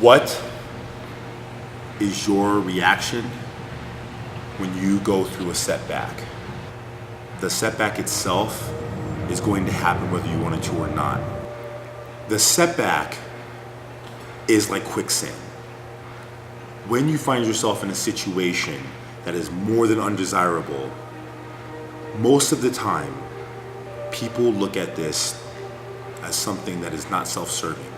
What is your reaction when you go through a setback? The setback itself is going to happen whether you want it to or not. The setback is like quicksand. When you find yourself in a situation that is more than undesirable, most of the time, people look at this as something that is not self-serving.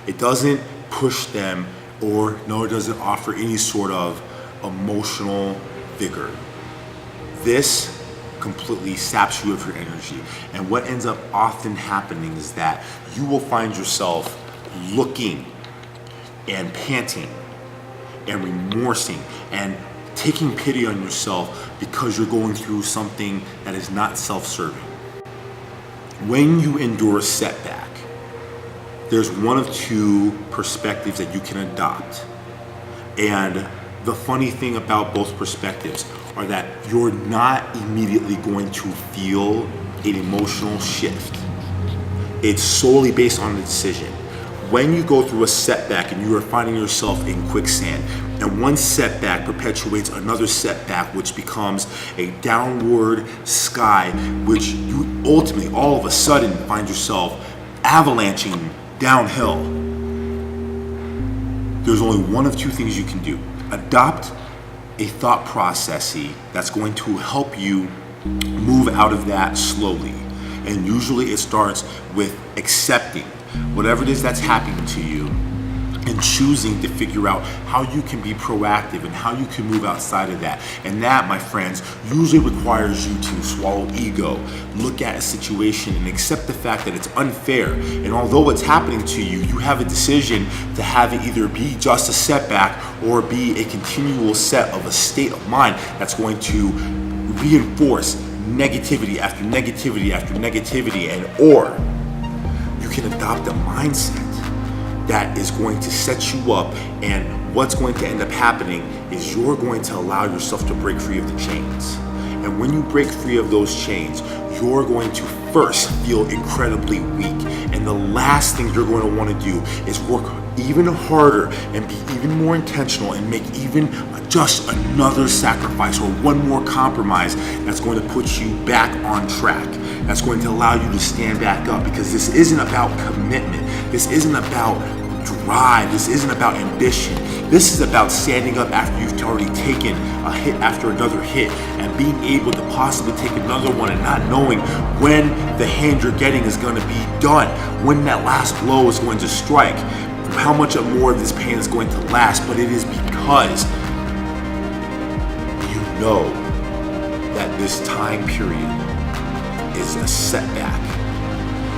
It doesn't push them, or no, it doesn't offer any sort of emotional vigor. This completely saps you of your energy. And what ends up often happening is that you will find yourself looking and panting and remorsing and taking pity on yourself because you're going through something that is not self-serving. When you endure a setback, there's one of two perspectives that you can adopt. And the funny thing about both perspectives are that you're not immediately going to feel an emotional shift. It's solely based on the decision. When you go through a setback and you are finding yourself in quicksand, and one setback perpetuates another setback, which becomes a downward sky, which you ultimately all of a sudden find yourself avalanching downhill. There's only one of two things you can do. Adopt a thought process that's going to help you move out of that slowly. And usually it starts with accepting whatever it is that's happening to you and choosing to figure out how you can be proactive and how you can move outside of that. And that, my friends, usually requires you to swallow ego, look at a situation and accept the fact that it's unfair. And although it's happening to you, you have a decision to have it either be just a setback or be a continual set of a state of mind that's going to reinforce negativity after negativity after negativity, and or you can adopt a mindset that is going to set you up, and what's going to end up happening is you're going to allow yourself to break free of the chains. And when you break free of those chains, you're going to first feel incredibly weak. And the last thing you're going to want to do is work even harder and be even more intentional and make even just another sacrifice or one more compromise that's going to put you back on track. That's going to allow you to stand back up, because this isn't about commitment. This isn't about drive. This isn't about ambition. This is about standing up after you've already taken a hit after another hit and being able to possibly take another one and not knowing when the hand you're getting is going to be done, when that last blow is going to strike, how much more of this pain is going to last. But it is because you know that this time period is a setback.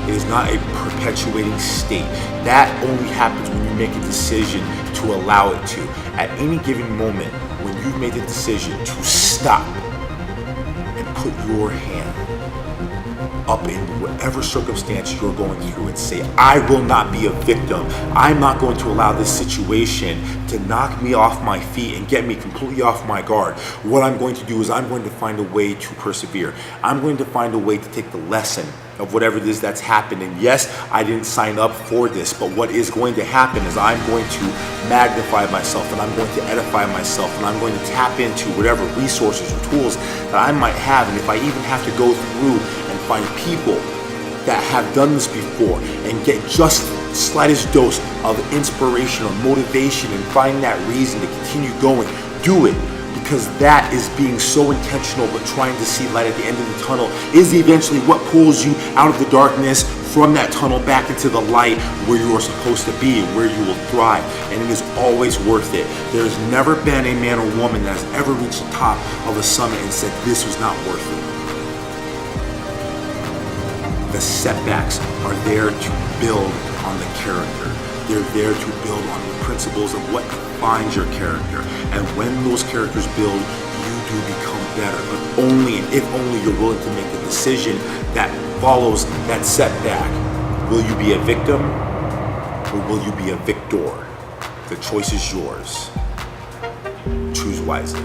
It is not a perpetuating state. That only happens when you make a decision to allow it to. At any given moment, when you've made the decision to stop and put your hand up in whatever circumstance you're going through and say, I will not be a victim. I'm not going to allow this situation to knock me off my feet and get me completely off my guard. What I'm going to do is I'm going to find a way to persevere. I'm going to find a way to take the lesson of whatever it is that's happened. And yes, I didn't sign up for this, but what is going to happen is I'm going to magnify myself, and I'm going to edify myself, and I'm going to tap into whatever resources or tools that I might have. And if I even have to go through and find people that have done this before and get just the slightest dose of inspiration or motivation and find that reason to continue going, do it. Because that is being so intentional, but trying to see light at the end of the tunnel is eventually what pulls you out of the darkness from that tunnel back into the light where you are supposed to be and where you will thrive. And it is always worth it. There has never been a man or woman that has ever reached the top of a summit and said this was not worth it. The setbacks are there to build on the character. They're there to build on the principles of what defines your character. And when those characters build, you do become better. But only and if only you're willing to make the decision that follows that setback. Will you be a victim or will you be a victor? The choice is yours. Choose wisely.